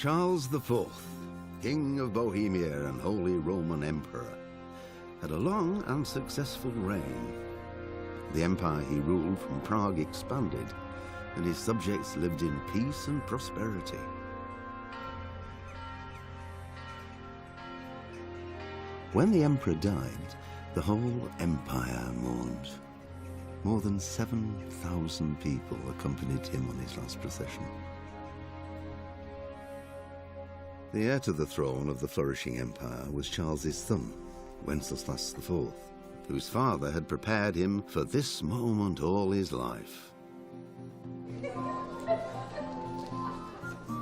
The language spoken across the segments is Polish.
Charles IV, King of Bohemia and Holy Roman Emperor, had a long and successful reign. The empire he ruled from Prague expanded, and his subjects lived in peace and prosperity. When the emperor died, the whole empire mourned. More than 7,000 people accompanied him on his last procession. The heir to the throne of the flourishing empire was Charles's son, Wenceslas IV, whose father had prepared him for this moment all his life.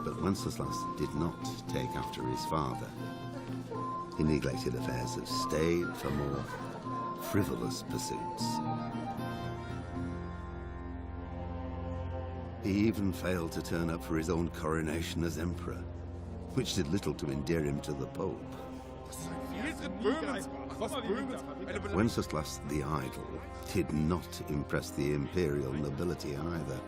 But Wenceslas did not take after his father. He neglected affairs of state for more frivolous pursuits. He even failed to turn up for his own coronation as emperor, which did little to endear him to the Pope. Wenceslas the Idle did not impress the imperial nobility either.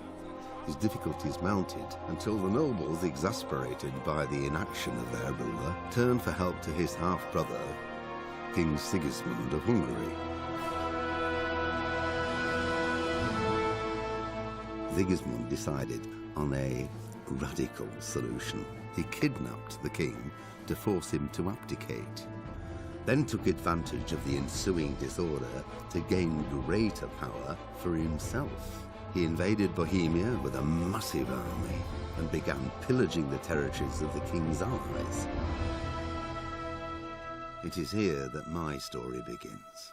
His difficulties mounted until the nobles, exasperated by the inaction of their ruler, turned for help to his half-brother, King Sigismund of Hungary. Sigismund decided on a radical solution. He kidnapped the king to force him to abdicate, then took advantage of the ensuing disorder to gain greater power for himself. He invaded Bohemia with a massive army and began pillaging the territories of the king's allies. It is here that my story begins.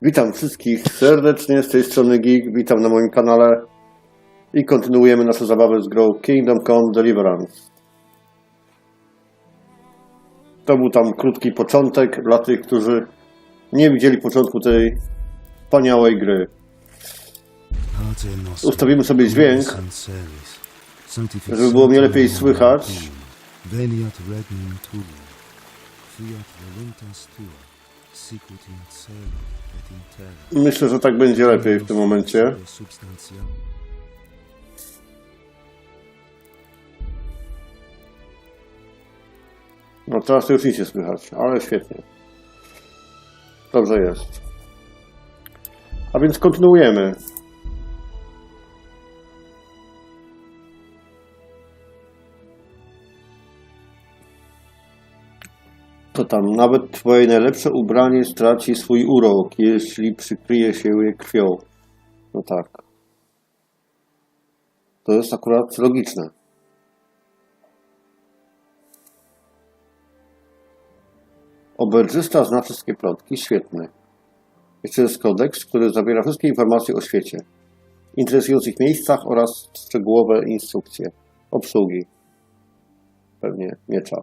Witam wszystkich serdecznie, z tej strony Geek, witam na moim kanale i kontynuujemy naszą zabawę z grą Come Deliverance. To był tam krótki początek dla tych, którzy nie widzieli początku tej wspaniałej gry. Ustawimy sobie dźwięk, żeby było mnie lepiej słychać. Myślę, że tak będzie lepiej w tym momencie. No teraz to już nic nie słychać, ale świetnie. Dobrze jest. A więc kontynuujemy. To tam, nawet twoje najlepsze ubranie straci swój urok, jeśli przykryje się je krwią. No tak. To jest akurat logiczne. Oberżysta zna wszystkie plotki. Świetny. Jeszcze jest kodeks, który zawiera wszystkie informacje o świecie, interesujących miejscach oraz szczegółowe instrukcje obsługi. Pewnie miecza.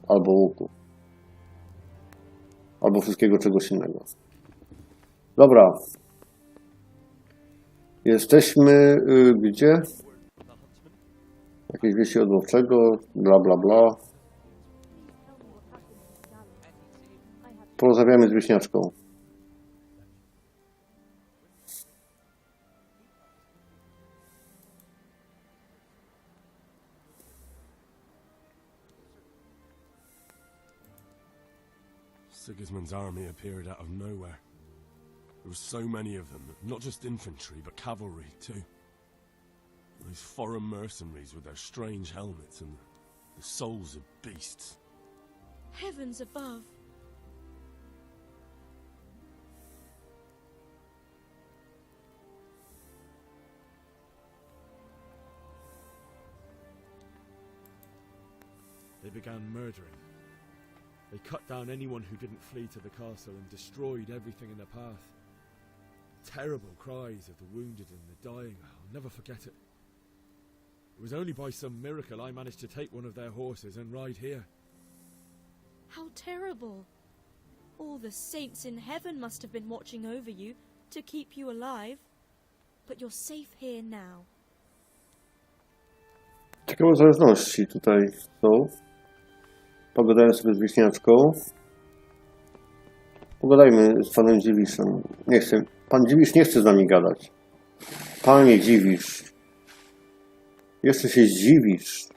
Albo łuku. Albo wszystkiego czegoś innego. Dobra. Jesteśmy gdzie? Jakieś wieści od łowczego, bla bla bla. Porozmawiamy z wieśniaczką. Sigismund's army appeared out of nowhere. There were so many of them, not just infantry, but cavalry too. These foreign mercenaries with their strange helmets and the souls of beasts. Heavens above! They began murdering. They cut down anyone who didn't flee to the castle and destroyed everything in their path. Terrible cries of the wounded and the dying. I'll never forget it. It was only by some miracle I managed to take one of their horses and ride here. How terrible! All the saints in heaven must have been watching over you to keep you alive. But you're safe here now. Ciekawe zależności tutaj są. Pogadałem sobie z wieśniaczką. Pogadajmy z panem Dziwiszem. Nie chcę. Pan Dziwisz nie chce z nami gadać. Panie Dziwisz. Jeszcze się zdziwisz.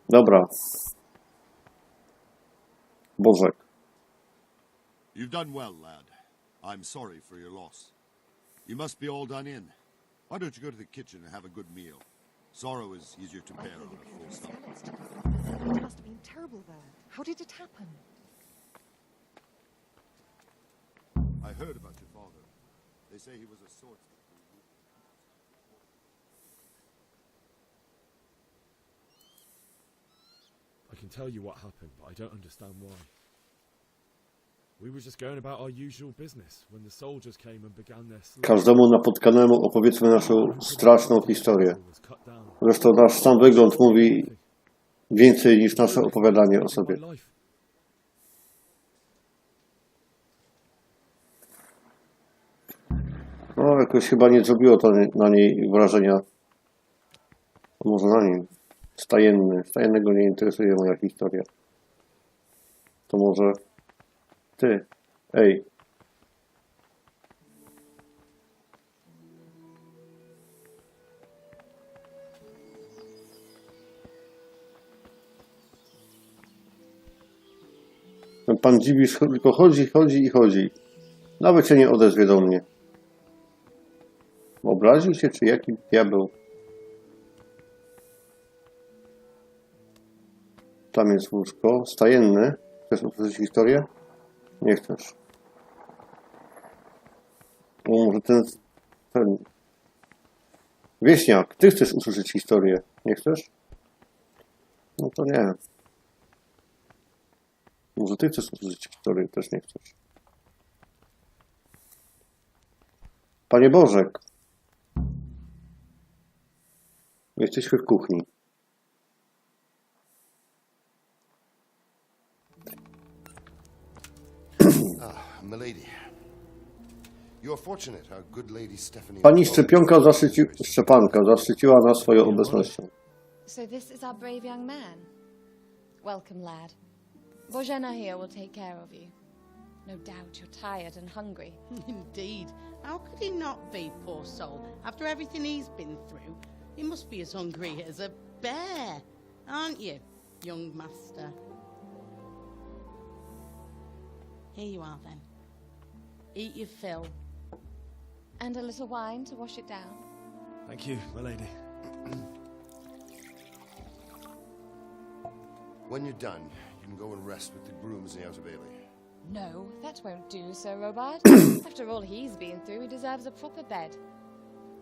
Dobra. Bożek. You've done well, lad. I'm sorry for your loss. You must be all done in. Why don't you go to the kitchen and have a good meal? Sorrow is easier to bear on a full stomach. It must have been terrible there. How did it happen? I heard about your father. They say he was a swordsman. I can tell you what happened, but I don't understand why. We were just going about our usual business when the soldiers came and began their slaughter. Każdemu napotkanemu opowiedzmy naszą straszną historię. Was cut down. Zresztą nasz sam wygląd mówi więcej niż nasze opowiadanie o sobie. My life. No, jakoś chyba nie zrobiło to na niej wrażenia. A może na nim. Stajenny. Stajennego nie interesuje moja historia. To może ty. Ej. Ten pan Dziwisz tylko chodzi i chodzi. Nawet się nie odezwie do mnie. Obraził się, czy jaki diabeł? Tam jest łóżko. Stajenny. Chcesz opowiedzieć historię? Nie chcesz. O, może ten... Wieśniak, ty chcesz usłyszeć historię. Nie chcesz? No to nie. Może ty chcesz usłyszeć historię, też nie chcesz. Panie Bożek. Jesteśmy w kuchni. Milady. You are fortunate our good lady Stephanie... Pani Szczepanka zaszczyciła nas swoją obecnością. So this is our brave young man. Welcome, lad. Bożena here will take care of you. No doubt you're tired and hungry. Indeed. How could he not be, poor soul? After everything he's been through, he must be as hungry as a bear, aren't you, young master? Here you are, then. Eat your fill. And a little wine to wash it down. Thank you, my lady. When you're done, you can go and rest with the grooms in the Outer Bailey. No, that won't do, Sir Robard. After all he's been through, he deserves a proper bed.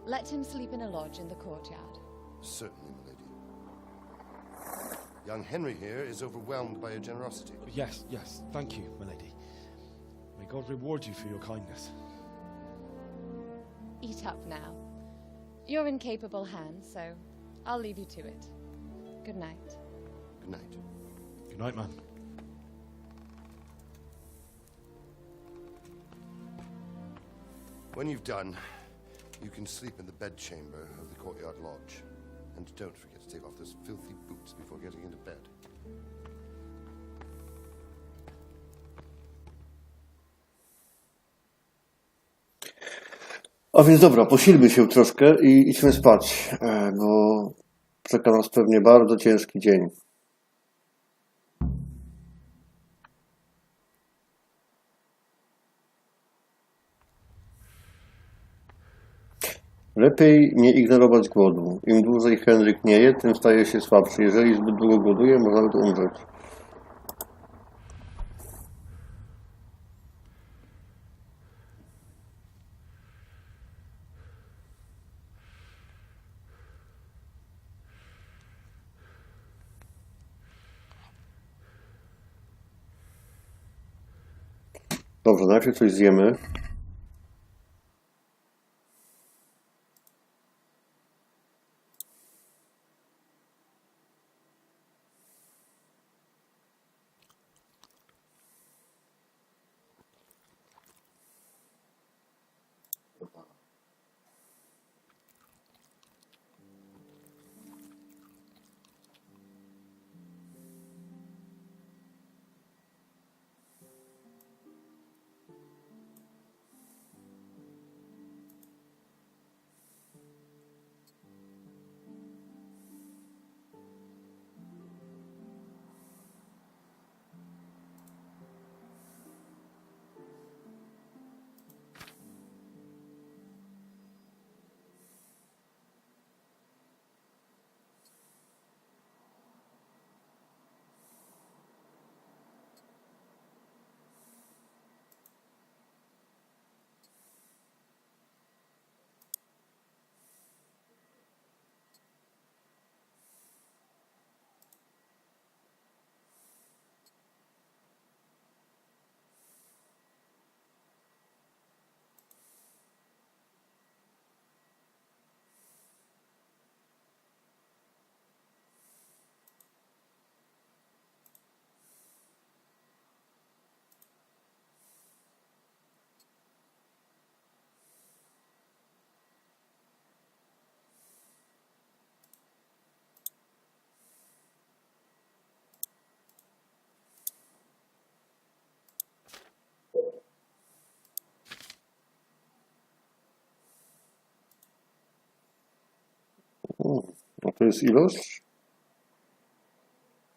Let him sleep in a lodge in the courtyard. Certainly, milady. Young Henry here is overwhelmed by your generosity. Yes, thank you, my lady. May God reward you for your kindness. Eat up now. You're in capable hands, so I'll leave you to it. Good night. Good night. Good night, man. When you've done, you can sleep in the bedchamber of the courtyard lodge. And don't forget to take off those filthy boots before getting into bed. A więc dobra, posilmy się troszkę i idźmy spać, bo czeka nas pewnie bardzo ciężki dzień. Lepiej nie ignorować głodu. Im dłużej Henryk nie je, tym staje się słabszy. Jeżeli zbyt długo głoduje, może nawet umrzeć. Dobrze, najpierw coś zjemy. To jest ilość?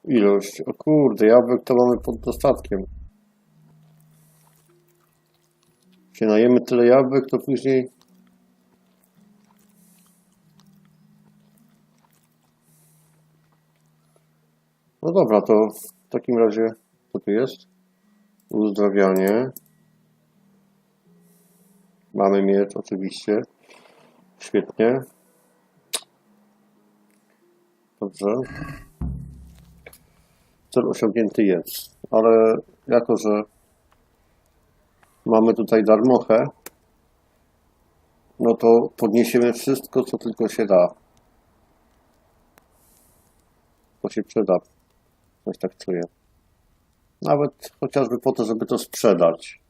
Ilość. O kurde, jabłek to mamy pod dostatkiem. Jeśli najemy tyle jabłek, to później... No dobra, to w takim razie co tu jest? Uzdrawianie. Mamy miecz oczywiście. Świetnie. Dobrze. Cel osiągnięty jest. Ale jako, że mamy tutaj darmochę, no to podniesiemy wszystko, co tylko się da. To się przyda. Coś tak czuję. Nawet chociażby po to, żeby to sprzedać.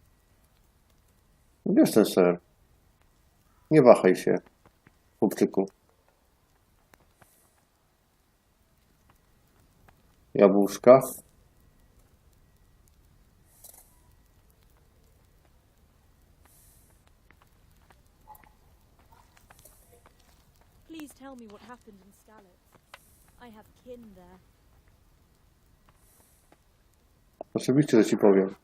Wiesz ten ser. Nie wahaj się, chłopczyku. Jabłuszka. Please tell me what happened in Skalicy. I have kin there. Oczywiście, że ci powiem.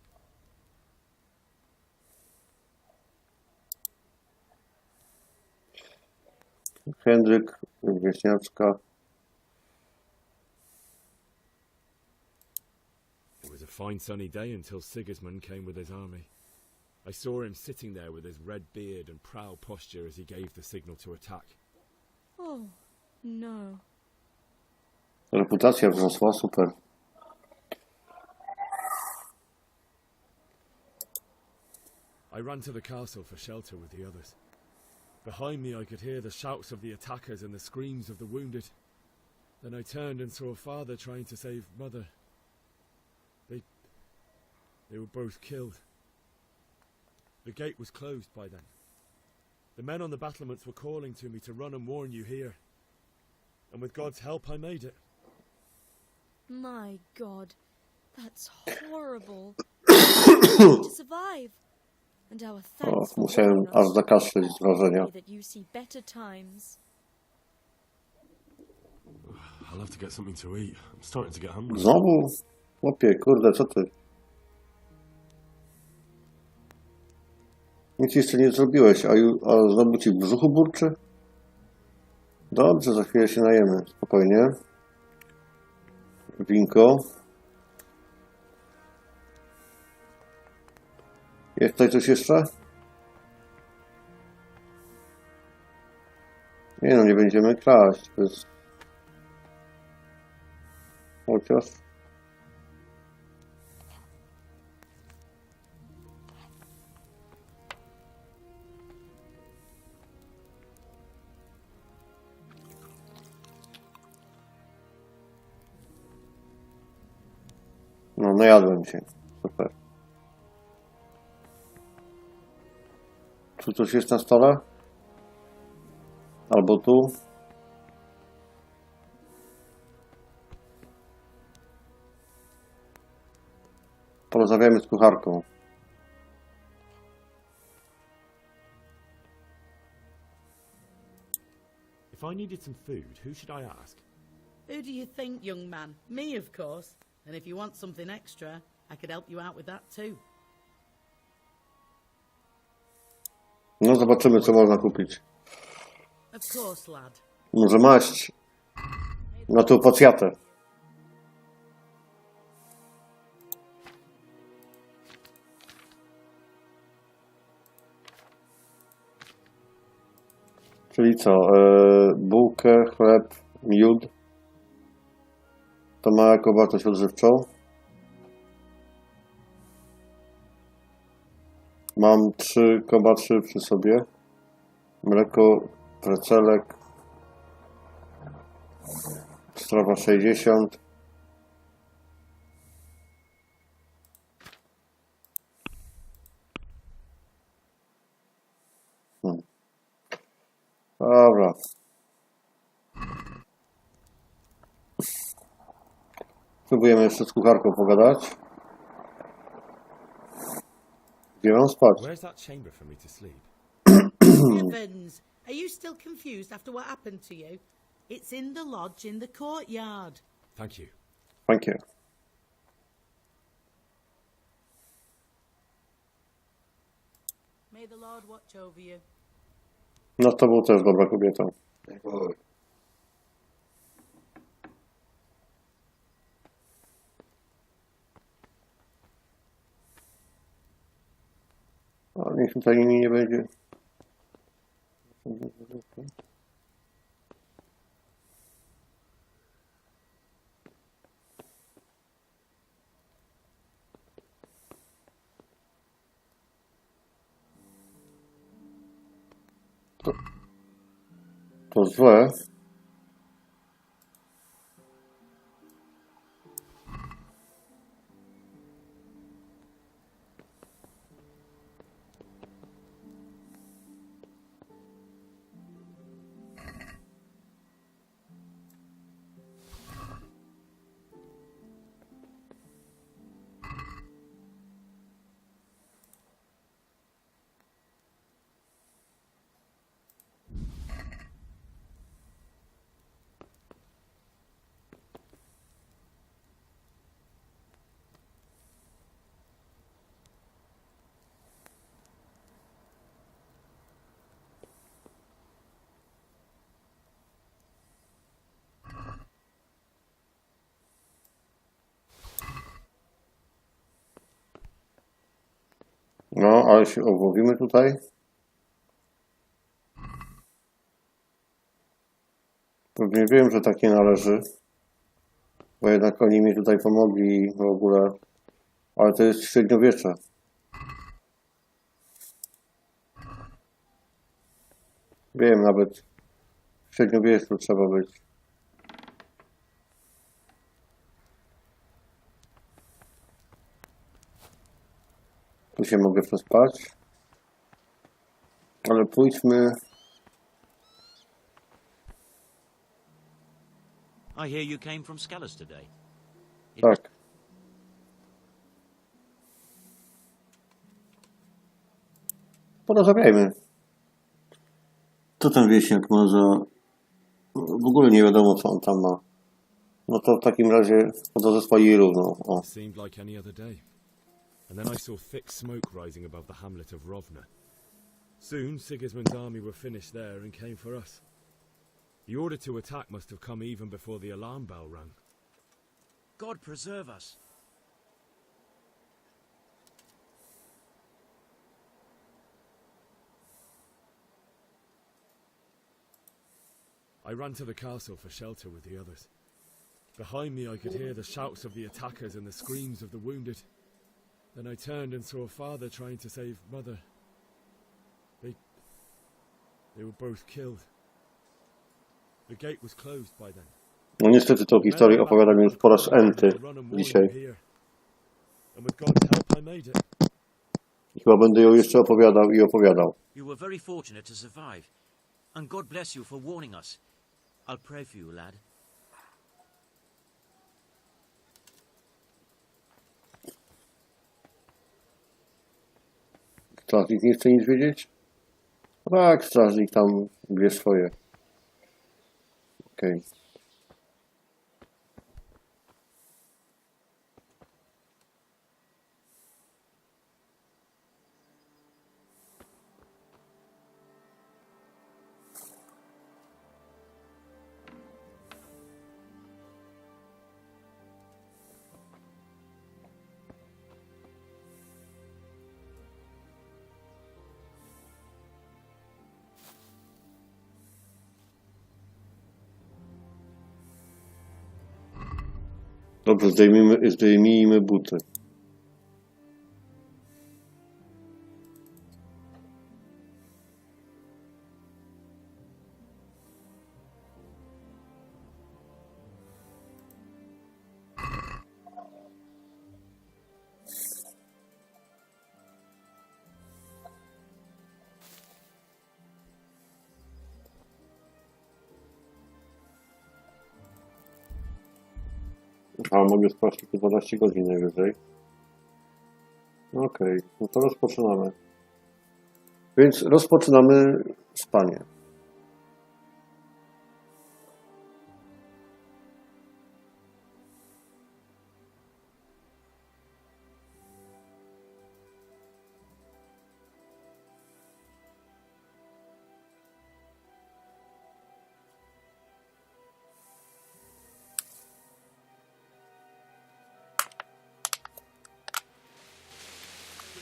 Henryk, wieśniaczka. It was a fine sunny day until Sigismund came with his army. I saw him sitting there with his red beard and proud posture as he gave the signal to attack. Oh, no. Reputacja wzrosła, super. I ran to the castle for shelter with the others. Behind me I could hear the shouts of the attackers and the screams of the wounded. Then I turned and saw father trying to save mother. They were both killed. The gate was closed by then. The men on the battlements were calling to me to run and warn you here. And with God's help I made it. My God, that's horrible. To survive. And our thanks for Musiałem warning aż us. zakaszleć z wrażenia. That you see better times. I'll have to get something to eat. I'm starting to get hungry. Znowu? Chłopie, kurde, co ty? Nic jeszcze nie zrobiłeś, a znowu ci w brzuchu burczy? Dobrze, za chwilę się najemy. Spokojnie. Winko. Jest tutaj coś jeszcze? Nie no, nie będziemy kraść. To jest... Chociaż... No, najadłem się. Super. Tu coś jest na stole? Albo tu? Porozmawiamy z kucharką. If I needed some food, who should I ask? Who do you think, young man? Me, of course. And if you want something extra, I could help you out with that too. No, zobaczymy, co można kupić. Of course, lad. Może maść na tą pacjatę. Czyli co? Bułkę, chleb, miód. To ma jako wartość odżywczą. Mam 3,3 przy sobie. Mleko, precelek. Strawa 60. Dobra. Spróbujemy jeszcze z kucharką pogadać. Gdzie mam spać? Where's that chamber for me to sleep? Heavens! Are you still confused after what happened to you? It's in the lodge in the courtyard. Thank you. Thank you. May the Lord watch over you. No z tobą też dobra kobieta. A niech tutaj inni nie będzie. To złe. No, ale się obłowimy tutaj. Pewnie wiem, że tak nie należy. Bo jednak oni mi tutaj pomogli w ogóle. Ale to jest średniowiecze. Wiem, nawet w średniowieczu trzeba być. Tu się mogę przespać. Ale pójdźmy. I hear you came from Skalicy today. Tak. Porozmawiajmy. Co ten wieśniak ma za... W ogóle nie wiadomo, co on tam ma. No to w takim razie chodzę ze swojej równą. O. Seemed like any other day. And then I saw thick smoke rising above the hamlet of Rovna. Soon Sigismund's army were finished there and came for us. The order to attack must have come even before the alarm bell rang. God preserve us. I ran to the castle for shelter with the others. Behind me I could hear the shouts of the attackers and the screams of the wounded. Then I turned and saw father trying to save mother. They were both killed. The gate was closed by then. No niestety tą historię opowiadam już po raz enty dzisiaj. And with God's help I made it. Chyba będę ją jeszcze opowiadał i opowiadał. You were very fortunate to survive. And God bless you for warning us. I'll pray for you, lad. Strażnik nie chce nic wiedzieć? Tak, strażnik tam wie swoje. Okej. Dobrze, zdejmijmy buty. A, mogę spać tylko 12 godzin najwyżej. Okej, no to rozpoczynamy. Więc rozpoczynamy spanie.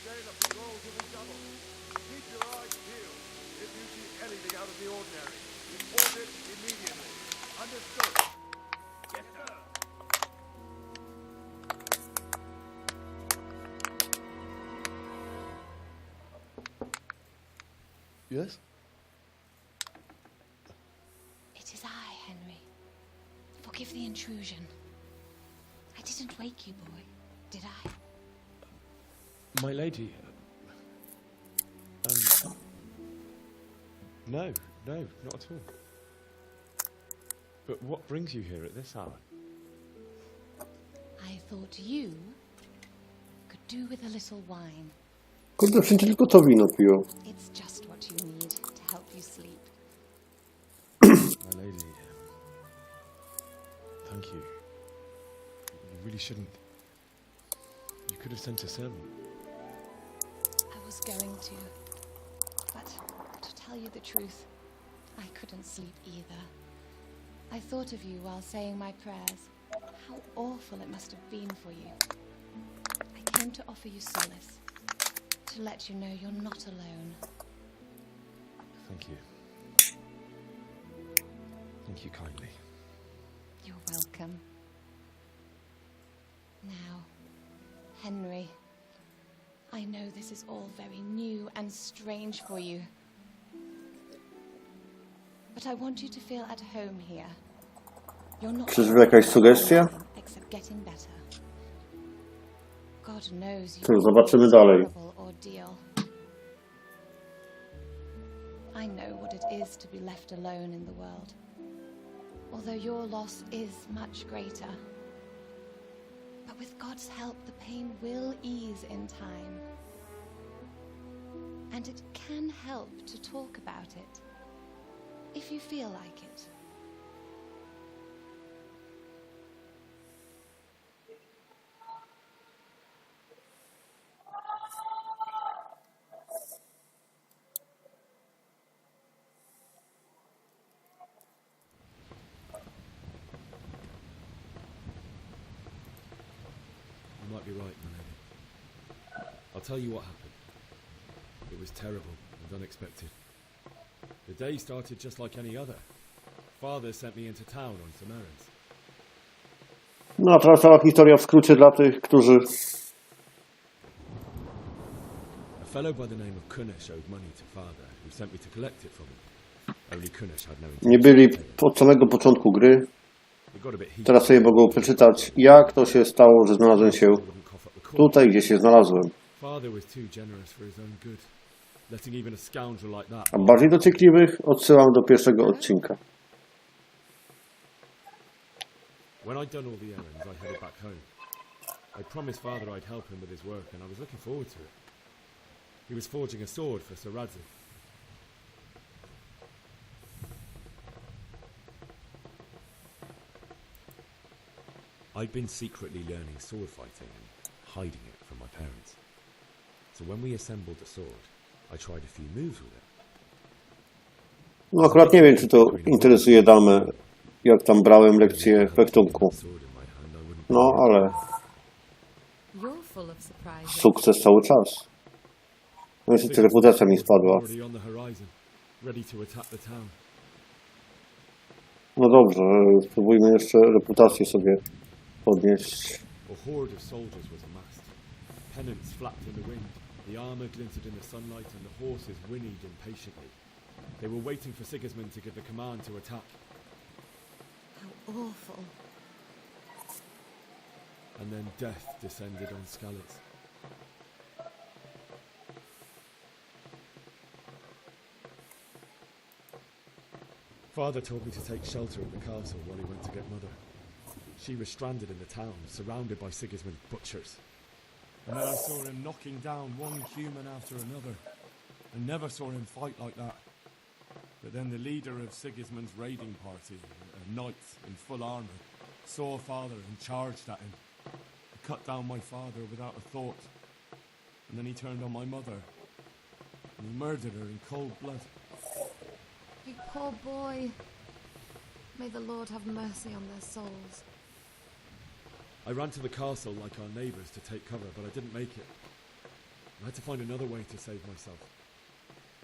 sail up the rolls of the double. Keep your eyes peeled. If you see anything out of the ordinary, report it immediately. Understood? Yes, sir. Yes? It is I, Henry. Forgive the intrusion. I didn't wake you, boy, did I? My lady. No, not at all. But what brings you here at this hour? I thought you could do with a little wine. Kurde, wszędzie tylko to wino piją. It's just what you need to help you sleep. My lady, thank you. You really shouldn't. You could have sent a servant. I was going to. But to tell you the truth, I couldn't sleep either. I thought of you while saying my prayers. How awful it must have been for you. I came to offer you solace. To let you know you're not alone. Thank you. Thank you kindly. You're welcome. Now, Henry, I know this is all very new and strange for you. But I want you to feel at home here. You're not Czyżby jakaś sugestia? except getting better. God knows Co, you zobaczymy dalej. ordeal. I know what it is to be left alone in the world. Although your loss is much greater. But with God's help, the pain will ease in time. And it can help to talk about it, if you feel like it. You might be right, my lady. I'll tell you what happened. It was terrible and unexpected. The day started just like any other. Father sent me into town on some errands. No a teraz cała historia w skrócie dla tych, którzy A fellow by the name of Kunesh owed money to father, who sent me to collect it from him. Only Kunesh had no intention. nie byli od samego początku gry. It got a bit heated. Teraz sobie mogą przeczytać, jak to się stało, że znalazłem się tutaj, gdzie się znalazłem. Father was too generous for his own good, letting even a scoundrel like that. A bardziej dociekliwych odsyłam do pierwszego odcinka. When I'd done all the errands, I headed back home. I promised father I'd help him with his work, and I was looking forward to it. He was forging a sword for Sir Radzika. I'd been secretly learning sword fighting and hiding it from my parents. So when we assembled the sword, I tried a few moves with it. No akurat nie wiem, czy to interesuje damę, jak tam brałem lekcję fechtunku. No ale You're full of surprises. sukces cały czas. No niestety reputacja mi spadła. Already on the horizon, ready to attack the town. No dobrze, spróbujmy jeszcze reputację sobie podnieść. A horde of soldiers was amassed. Pennants flapped in the wind, the armour glinted in the sunlight, and the horses whinnied impatiently. They were waiting for Sigismund to give the command to attack. How awful. And then death descended on Skalicy. Father told me to take shelter in the castle while he went to get Mother. She was stranded in the town, surrounded by Sigismund's butchers. And then I saw him knocking down one human after another. I never saw him fight like that. But then the leader of Sigismund's raiding party, a knight in full armour, saw father and charged at him. He cut down my father without a thought. And then he turned on my mother. And he murdered her in cold blood. You poor boy. May the Lord have mercy on their souls. I ran to the castle like our neighbours to take cover, but I didn't make it. I had to find another way to save myself.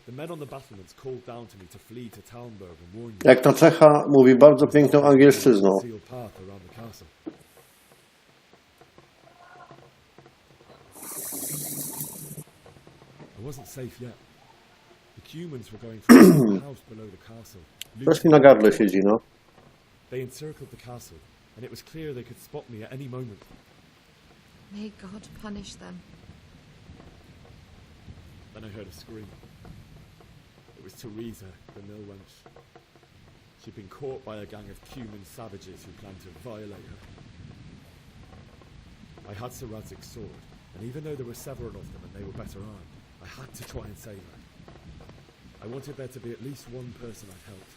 The men on the battlements called down to me to flee to Talmberk and warn you. Jak na Czecha, mówi bardzo piękną angielszczyzną. Sealed path around the castle. I wasn't safe yet. The Cumans were going through the house below the castle. Coś mi na gardle siedzi, no. They encircled the castle, and it was clear they could spot me at any moment. May God punish them. Then I heard a scream. It was Teresa, the mill wench. She'd been caught by a gang of Cuman savages who planned to violate her. I had Sir Radzik's sword, and even though there were several of them and they were better armed, I had to try and save her. I wanted there to be at least one person I'd helped.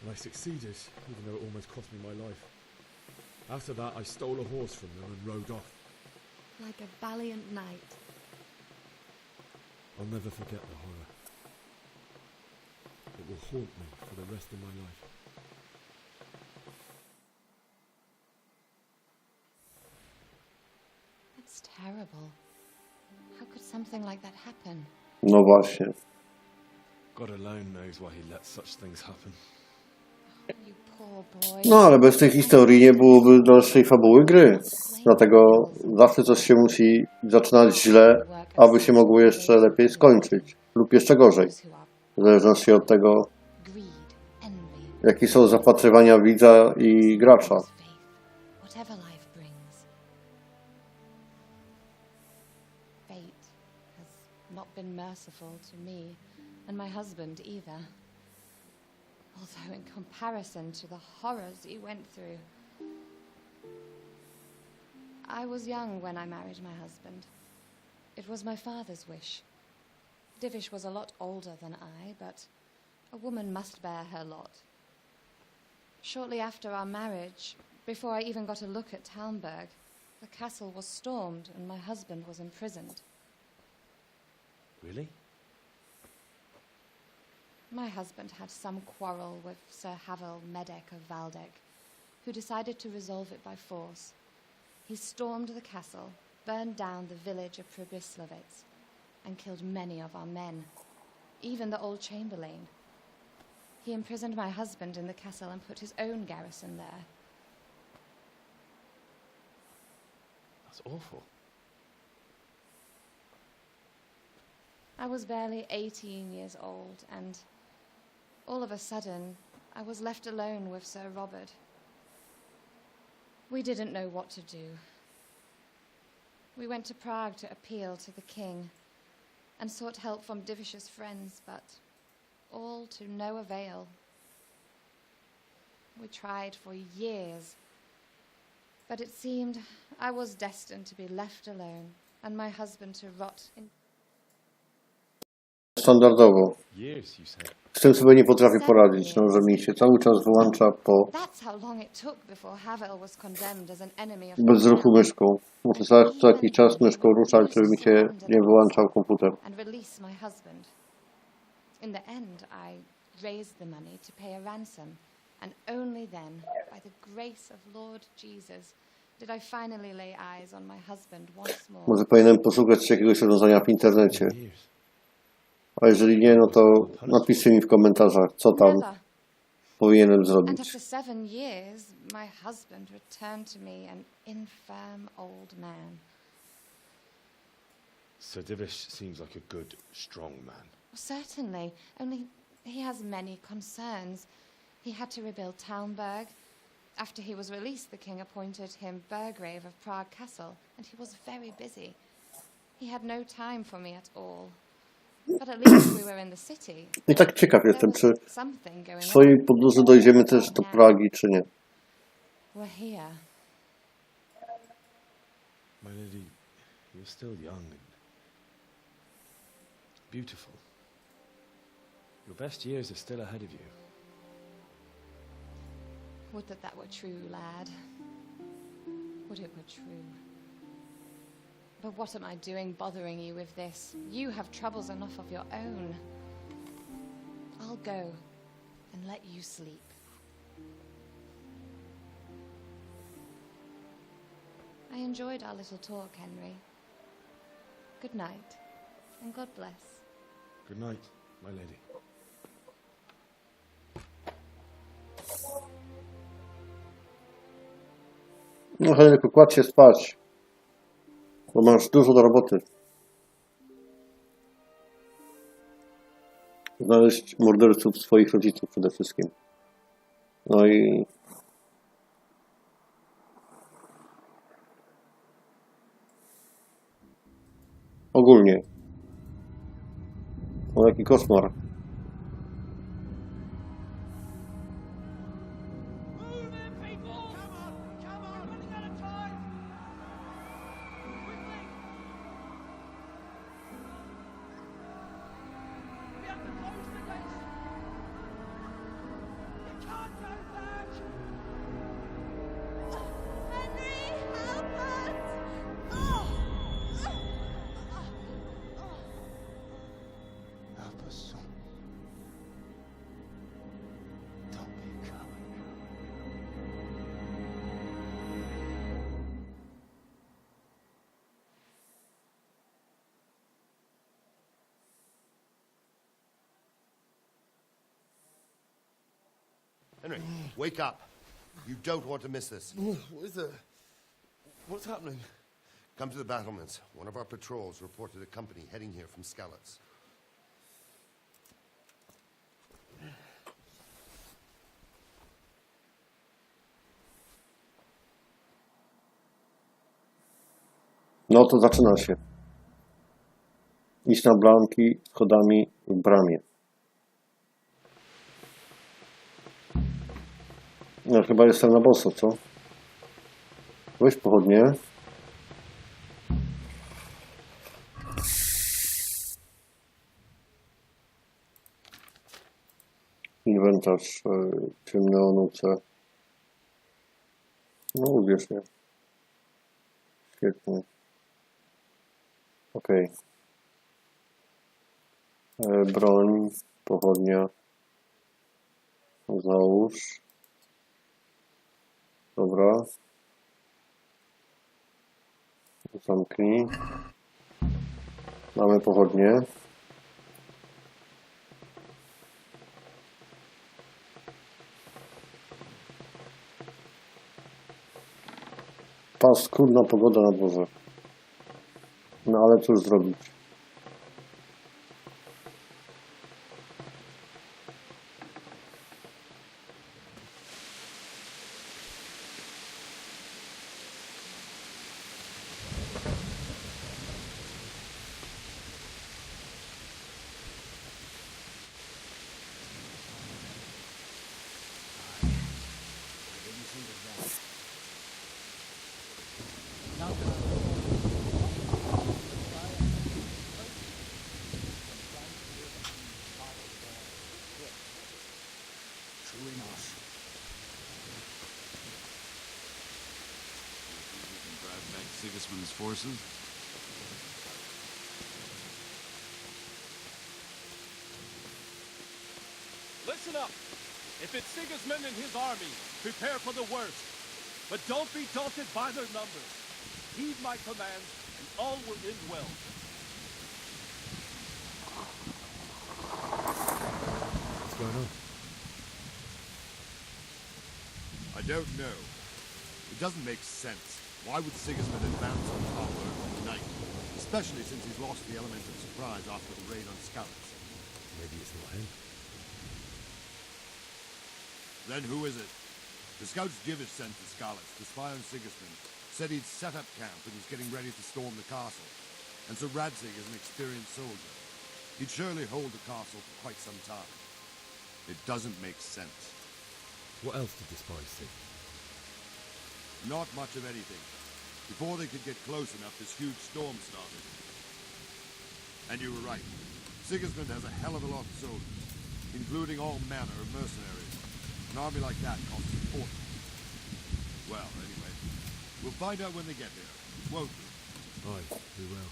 And I succeeded, even though it almost cost me my life. After that, I stole a horse from them and rode off. Like a valiant knight. I'll never forget the horror. It will haunt me for the rest of my life. That's terrible. How could something like that happen? No właśnie. God alone knows why he lets such things happen. You poor boy. No, ale bez tej historii nie byłoby dalszej fabuły gry. Dlatego zawsze coś się musi zaczynać źle, aby się mogło jeszcze lepiej skończyć. Lub jeszcze gorzej. W zależności od tego, jakie są zapatrywania widza i gracza. Whatever life brings. Fate has not been merciful to me and my husband either. Although in comparison to the horrors he went through. I was young when I married my husband. It was my father's wish. Divish was a lot older than I, but a woman must bear her lot. Shortly after our marriage, before I even got a look at Talmberk, the castle was stormed and my husband was imprisoned. Really? My husband had some quarrel with Sir Havel Medek of Valdek, who decided to resolve it by force. He stormed the castle, burned down the village of Pribyslavitz, and killed many of our men, even the old chamberlain. He imprisoned my husband in the castle and put his own garrison there. That's awful. I was barely 18 years old, and all of a sudden, I was left alone with Sir Robert. We didn't know what to do. We went to Prague to appeal to the king and sought help from Divish's friends, but all to no avail. We tried for years, but it seemed I was destined to be left alone and my husband to rot in... Standardowo. Years, you said. Z tym sobie nie potrafię poradzić, no, że mi się cały czas wyłącza po bez ruchu myszką. Muszę co jakiś czas myszką ruszać, żeby mi się nie wyłączał komputer. In the end, I raised the money to pay a ransom, and only then, by the grace of Lord Jesus, did I finally lay eyes on my husband once more. Może powinienem poszukać jakiegoś rozwiązania w internecie. A jeżeli nie, no to napiszcie mi w komentarzach, co tam powinienem zrobić. And after 7 years, my husband returned to me an infirm old man. Sir Divish seems like a good, strong man. Certainly, only he has many concerns. He had to rebuild Talmberk. After he was released, the king appointed him Burgrave of Prague Castle, and he was very busy. He had no time for me at all. But at least we were in the city. I tak ciekaw jestem, czy w swojej podróży dojdziemy też do Pragi, czy nie. We're here. My lady, you're still young and beautiful. Your best years are still ahead of you. Would that were true, lad. Would it were true. But what am I doing bothering you with this? You have troubles enough of your own. I'll go and let you sleep. I enjoyed our little talk, Henry. Good night, and God bless. Good night, my lady. No Henryku, kładź się spać, bo masz dużo do roboty. Znaleźć morderców swoich rodziców przede wszystkim. No i ogólnie. O, jaki koszmar. Henry, wake up. You don't want to miss this. What is it? What's happening? Come to the battlements. One of our patrols reported a company heading here from Skalicy. No to zaczyna się. Iść na bramki schodami w bramie. No chyba jestem na boso, co? Weź pochodnie. Inwentarz, ciemne onuce. No ubierz mnie. Świetnie. Okej. Broń, pochodnia. Załóż. Dobra. Zamknij. Mamy pochodnie. Paskudna pogoda na dworze. No ale cóż zrobić? Sigismund's forces. Listen up! If it's Sigismund and his army, prepare for the worst. But don't be daunted by their numbers. Heed my commands, and all will end well. What's going on? I don't know. It doesn't make sense. Why would Sigismund advance on Talmberk tonight? Especially since he's lost the element of surprise after the raid on Skalicy. Maybe it's not him. Then who is it? The scouts Jivish sent to Skalicy to spy on Sigismund said he'd set up camp and was getting ready to storm the castle. And so Radzig is an experienced soldier. He'd surely hold the castle for quite some time. It doesn't make sense. What else did the spies see? Not much of anything. Before they could get close enough, this huge storm started. And you were right. Sigismund has a hell of a lot of soldiers, including all manner of mercenaries. An army like that costs a fortune. Well, anyway, we'll find out when they get there, won't we? Aye, we will.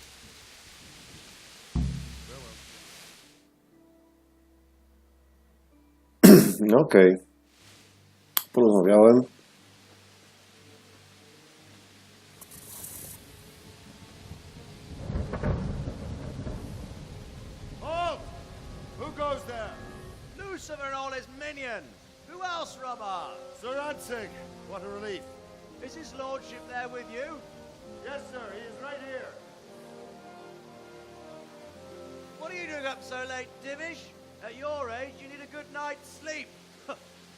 No okej. Porozmawiałem. his minions. Who else, Robert? Sir Radzika, what a relief. Is his lordship there with you? Yes, sir, he is right here. What are you doing up so late, Divish? At your age, you need a good night's sleep.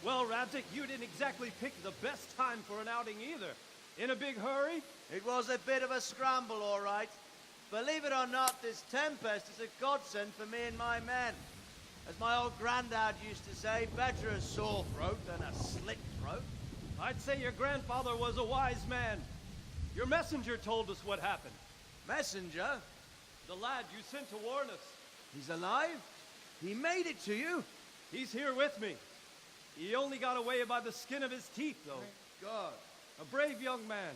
Well, Radzika, you didn't exactly pick the best time for an outing either. In a big hurry? It was a bit of a scramble, all right. Believe it or not, this tempest is a godsend for me and my men. As my old granddad used to say, better a sore throat than a slit throat. I'd say your grandfather was a wise man. Your messenger told us what happened. Messenger? The lad you sent to warn us. He's alive? He made it to you? He's here with me. He only got away by the skin of his teeth, though. Thank God. A brave young man.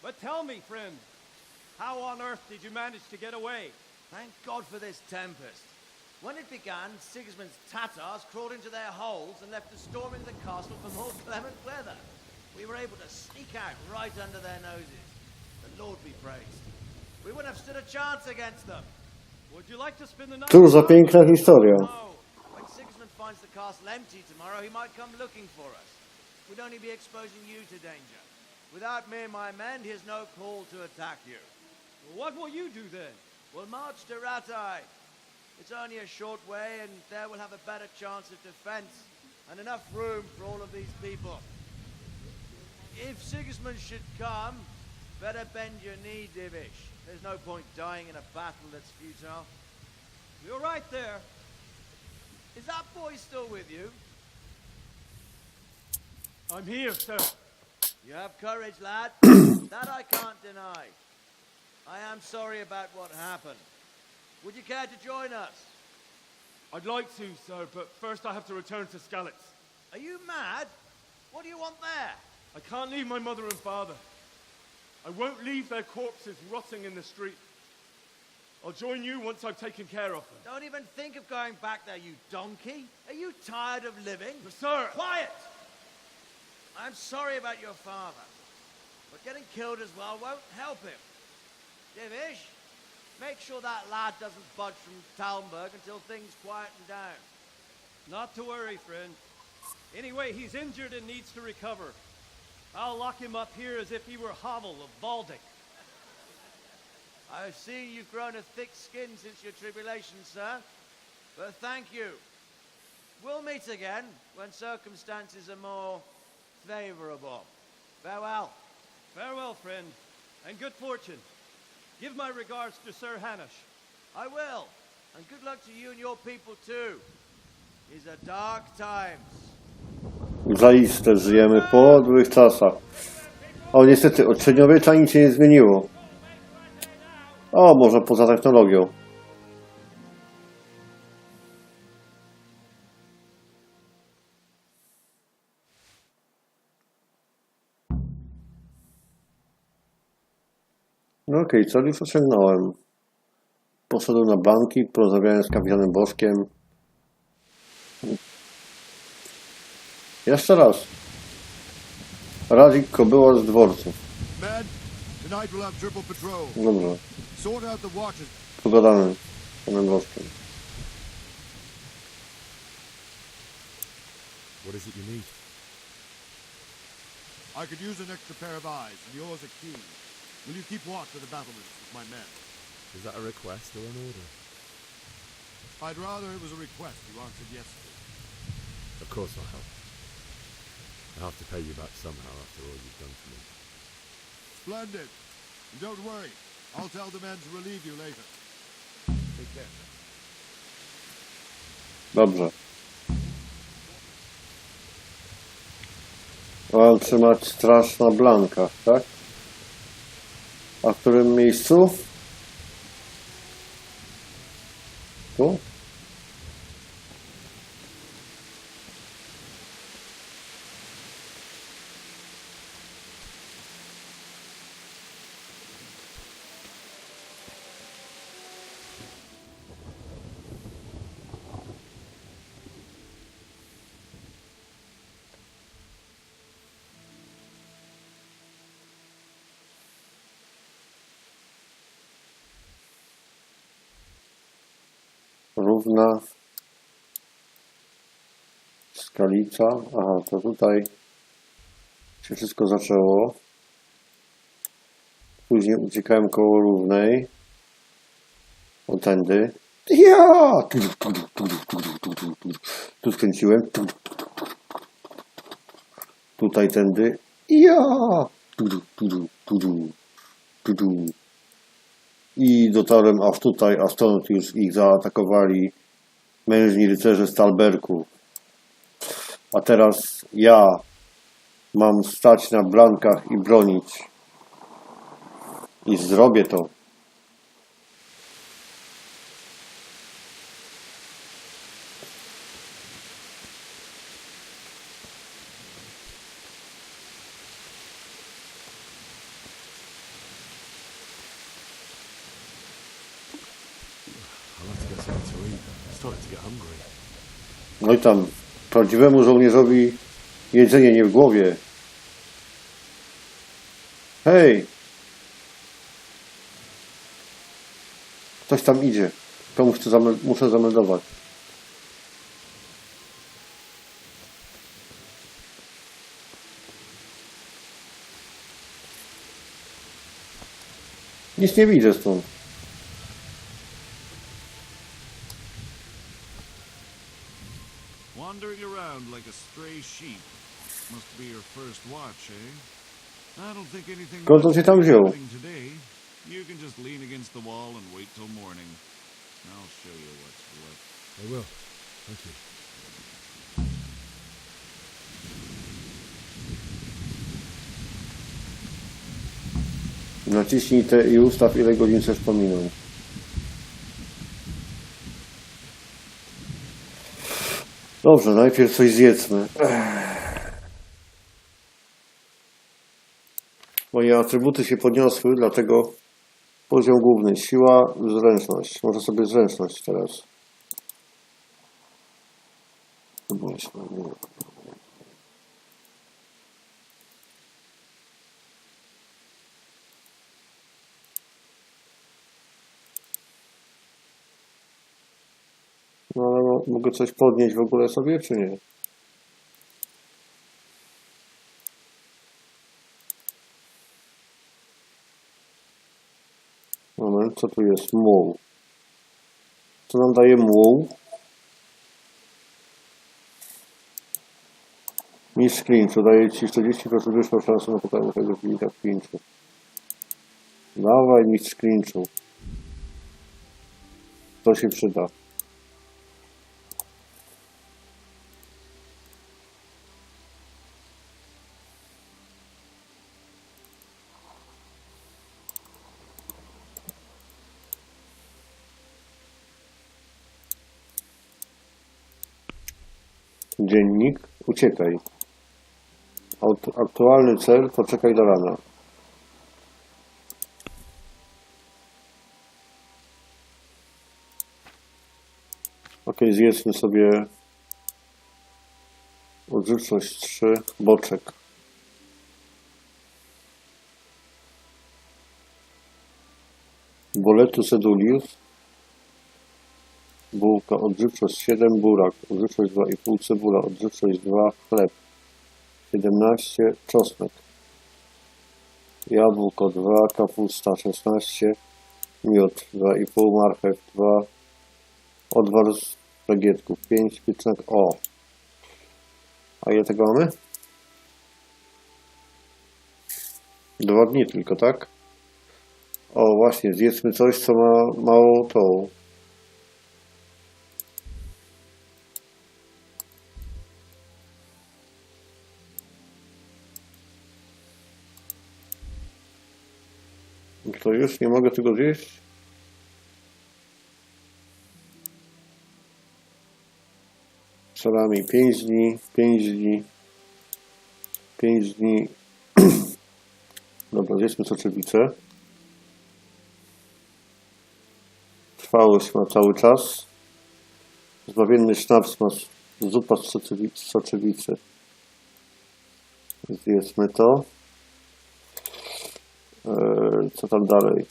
But tell me, friend, how on earth did you manage to get away? Thank God for this tempest. When it began, Sigismund's Tatars crawled into their holes and left the storming of the castle for more clement weather. We were able to sneak out right under their noses. The Lord be praised. We wouldn't have stood a chance against them. Would you like to spend the night? Cóż za piękna historia. No. When Sigismund finds the castle empty tomorrow, he might come looking for us. We'd only be exposing you to danger. Without me and my men, he has no call to attack you. What will you do then? We'll march to Ratai. It's only a short way, and there we'll have a better chance of defense and enough room for all of these people. If Sigismund should come, better bend your knee, Divish. There's no point dying in a battle that's futile. You're right there. Is that boy still with you? I'm here, sir. You have courage, lad. That I can't deny. I am sorry about what happened. Would you care to join us? I'd like to, sir, but first I have to return to Skalicy. Are you mad? What do you want there? I can't leave my mother and father. I won't leave their corpses rotting in the street. I'll join you once I've taken care of them. Don't even think of going back there, you donkey. Are you tired of living? But sir! Quiet! I'm sorry about your father, but getting killed as well won't help him. Divish, make sure that lad doesn't budge from Talmberk until things quieten down. Not to worry, friend. Anyway, he's injured and needs to recover. I'll lock him up here as if he were Havel of Baldic. I've seen you've grown a thick skin since your tribulation, sir. But thank you. We'll meet again when circumstances are more favorable. Farewell. Farewell, friend, and good fortune. Give my regards to Sir Hanush. I will. And good luck to you and your people too. These are dark times. Zaiste żyjemy w podłych czasach. O, niestety, od średniowiecza nic się nie zmieniło. O, może poza technologią. No okej, co już osiągnąłem? Poszedłem na banki, porozmawiałem z kapitanem Bożkiem. Jeszcze raz. Radzik kobyła z dworców. Men, tonight we'll have triple patrol. Dobrze. Sort out the watches. Pogadamy z panem Bożkiem. What is it you need? I could use an extra pair of eyes, and yours are keen. Will you keep watch of the battlements with my men? Is that a request or an order? I'd rather it was a request you answered yes to. Of course I'll help. I have to pay you back somehow after all you've done for me. Splendid. And don't worry. I'll tell the men to relieve you later. Take care. Dobrze. Mam trzymać straż na blankach, tak? A w którym miejscu? Tu? Równa Skalica. Aha, to tutaj się wszystko zaczęło. Później uciekałem koło Równej. O tędy. Ja! Tu skręciłem. Tutaj tędy. Ja! I dotarłem aż tutaj, a stąd już ich zaatakowali mężni rycerze z Talberku. A teraz ja mam stać na blankach i bronić. I zrobię to. No i tam, prawdziwemu żołnierzowi jedzenie nie w głowie. Hej! Ktoś tam idzie. Komuś to muszę zameldować. Nic nie widzę stąd. Wandering around like a stray sheep. Must be your first watch, eh? I don't think anything Skąd on się tam wziął? today. You can just lean against the wall and wait till morning. I'll show you what's what. I will. Thank you. Naciśnij te i ustaw, ile godzin chcesz pominąć. Dobrze, najpierw coś zjedzmy. Moje atrybuty się podniosły, dlatego poziom główny, siła, zręczność. Może sobie zręczność teraz. No ale mogę coś podnieść w ogóle sobie, czy nie? Moment, co tu jest? Muł. Co nam daje muł? Mistrz klinczu. Daje ci 40% wyższą szansę na pokonanie tego przeciwnika w klinczu. Dawaj, mistrz klinczu. To się przyda. Dziennik. Uciekaj. Aktualny cel. Poczekaj do rana. Ok, zjedzmy sobie odżywczość 3. Boczek. Boletus edulius. Bułka, odżywczość 7, burak, odżywczość 2,5, cebula, odżywczość 2, chleb, 17, czosnek, jabłko 2, kapusta 16, miód 2,5, marchew 2, odwar z bagietków 5, piecznek, o. A ile tego mamy? 2 dni tylko, tak? O, właśnie, zjedzmy coś, co ma mało tą. To już nie mogę tego zjeść? Salami 5 dni, 5 dni, 5 dni. Dobra, zjedzmy soczewicę. Trwałość ma cały czas. Zbawienny sznaps ma zupa z soczewicy. Zjedzmy to. Co tam dalej?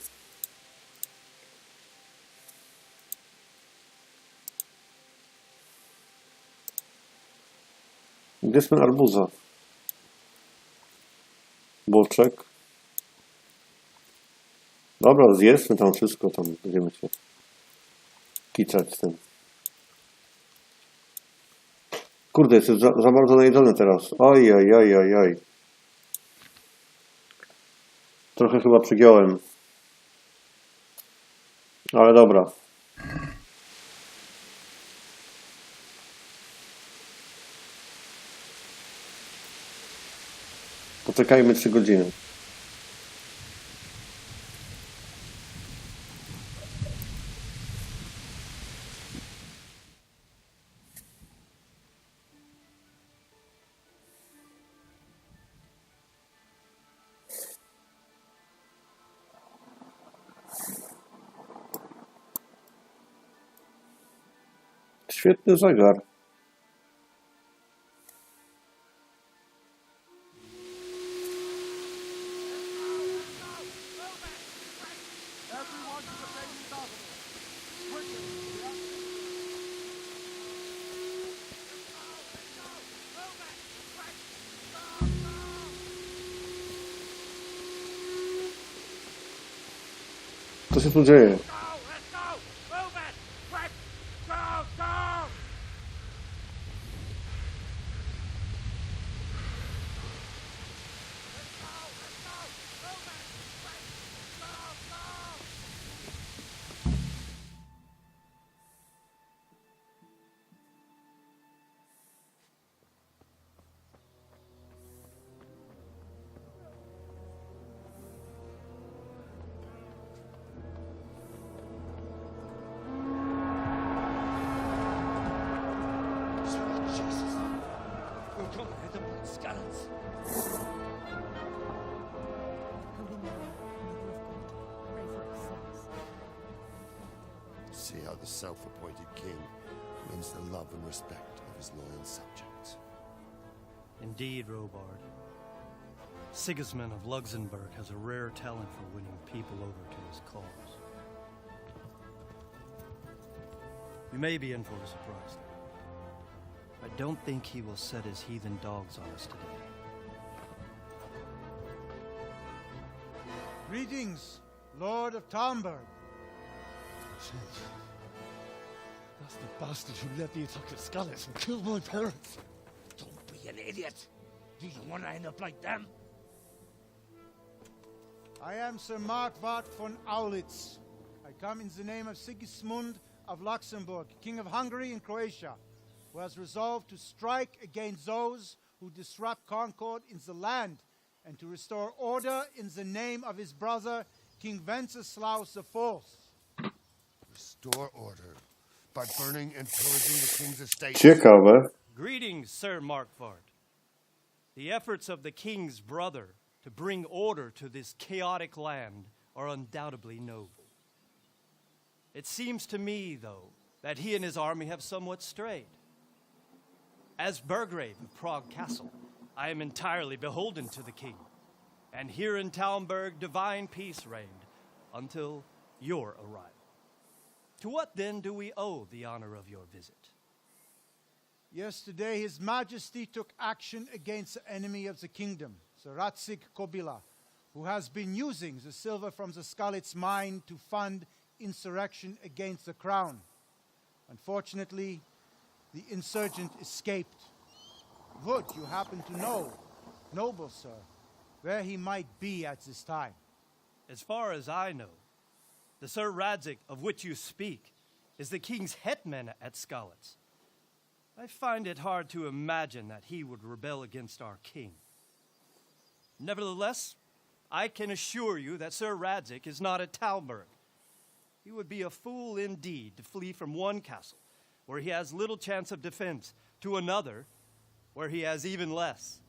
Gdzie jest ten arbuza? Boczek. Dobra, zjedzmy tam wszystko, tam będziemy się kiczać z tym. Kurde, jest za bardzo najedzony teraz. Oj, oj, oj, oj, oj. Trochę chyba przygiąłem. Ale dobra. Poczekajmy 3 godziny. Świetny zegar. Co się tu dzieje? See how the self-appointed king wins the love and respect of his loyal subjects. Indeed, Robard. Sigismund of Luxembourg has a rare talent for winning people over to his cause. You may be in for a surprise. I don't think he will set his heathen dogs on us today. Greetings, Lord of Talmberk. That's the bastard who led the attack at Skalicy and killed my parents. Don't be an idiot. Do you want to end up like them? I am Sir Markwart von Aulitz. I come in the name of Sigismund of Luxembourg, King of Hungary and Croatia, who has resolved to strike against those who disrupt concord in the land and to restore order in the name of his brother, King Wenceslaus IV. Restore order by burning and pillaging the king's estate. Ciekawe. Greetings, Sir Markwart. The efforts of the king's brother to bring order to this chaotic land are undoubtedly noble. It seems to me, though, that he and his army have somewhat strayed. As Burgrave of Prague Castle, I am entirely beholden to the king, and here in Talmberg divine peace reigned until your arrival. To what then do we owe the honor of your visit? Yesterday, His Majesty took action against the enemy of the kingdom, Sir Radzika Kobila, who has been using the silver from the Skalicy mine to fund insurrection against the crown. Unfortunately, the insurgent escaped. Would you happen to know, noble sir, where he might be at this time? As far as I know, the Sir Radzika of which you speak is the king's hetman at Skalicy. I find it hard to imagine that he would rebel against our king. Nevertheless, I can assure you that Sir Radzika is not at Talmberk. He would be a fool indeed to flee from one castle, where he has little chance of defense, to another, where he has even less.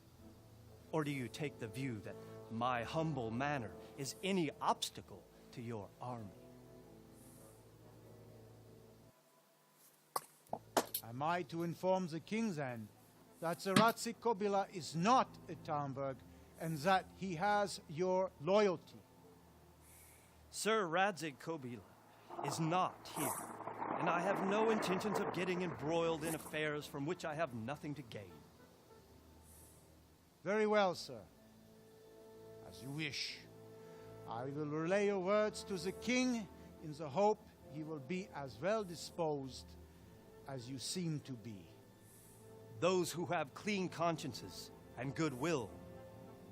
Or do you take the view that my humble manner is any obstacle to your army? Am I to inform the king's end that Sir Radzika Kobila is not at Talmberg and that he has your loyalty? Sir Radzika Kobila is not here, and I have no intentions of getting embroiled in affairs from which I have nothing to gain. Very well, sir. As you wish. I will relay your words to the king in the hope he will be as well disposed as you seem to be. Those who have clean consciences and goodwill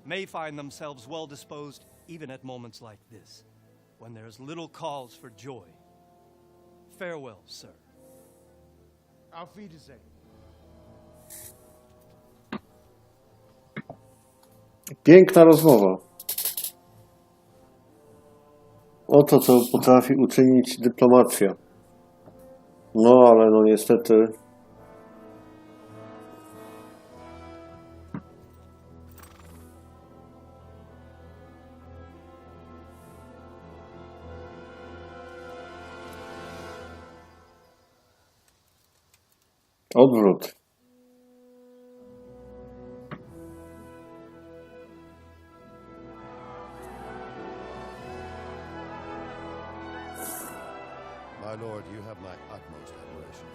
may find themselves well disposed even at moments like this, when there is little cause for joy. Farewell, sir. Auf Wiedersehen. Piękna rozmowa. Oto, co potrafi uczynić dyplomacja. No, ale no niestety... Odwrót. My lord, you have my utmost admiration.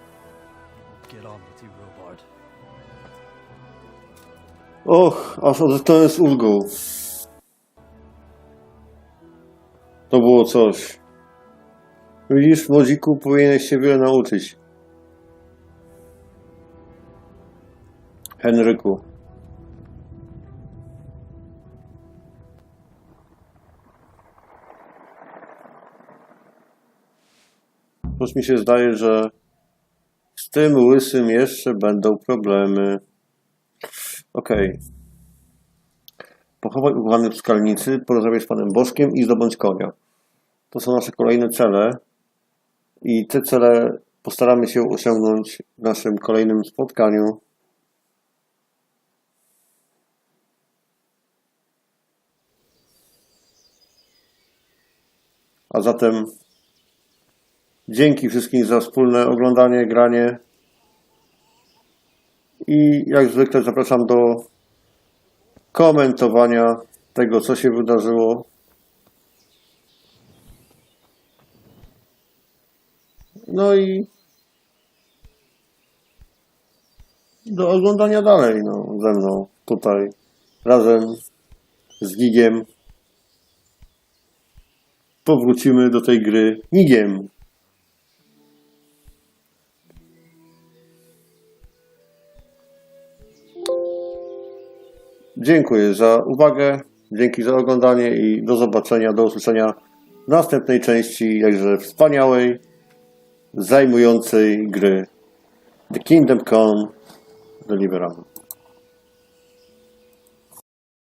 Get on with you, Robard. Och, aż odetchnąłem z ulgą. To było coś. Widzisz, młodziku, powinieneś się wiele nauczyć. Henryku. Coś mi się zdaje, że z tym łysym jeszcze będą problemy. Okej. Pochowaj ukochanych w Skalicy, porozmawiaj z Panem Bożkiem i zdobądź konia. To są nasze kolejne cele. I te cele postaramy się osiągnąć w naszym kolejnym spotkaniu. A zatem dzięki wszystkim za wspólne oglądanie, granie i jak zwykle zapraszam do komentowania tego, co się wydarzyło. No i do oglądania dalej, no, ze mną tutaj razem z Gigiem. Powrócimy do tej gry Nigiem. Dziękuję za uwagę, dzięki za oglądanie i do zobaczenia, do usłyszenia w następnej części jakże wspaniałej, zajmującej gry The Kingdom Come Deliverance.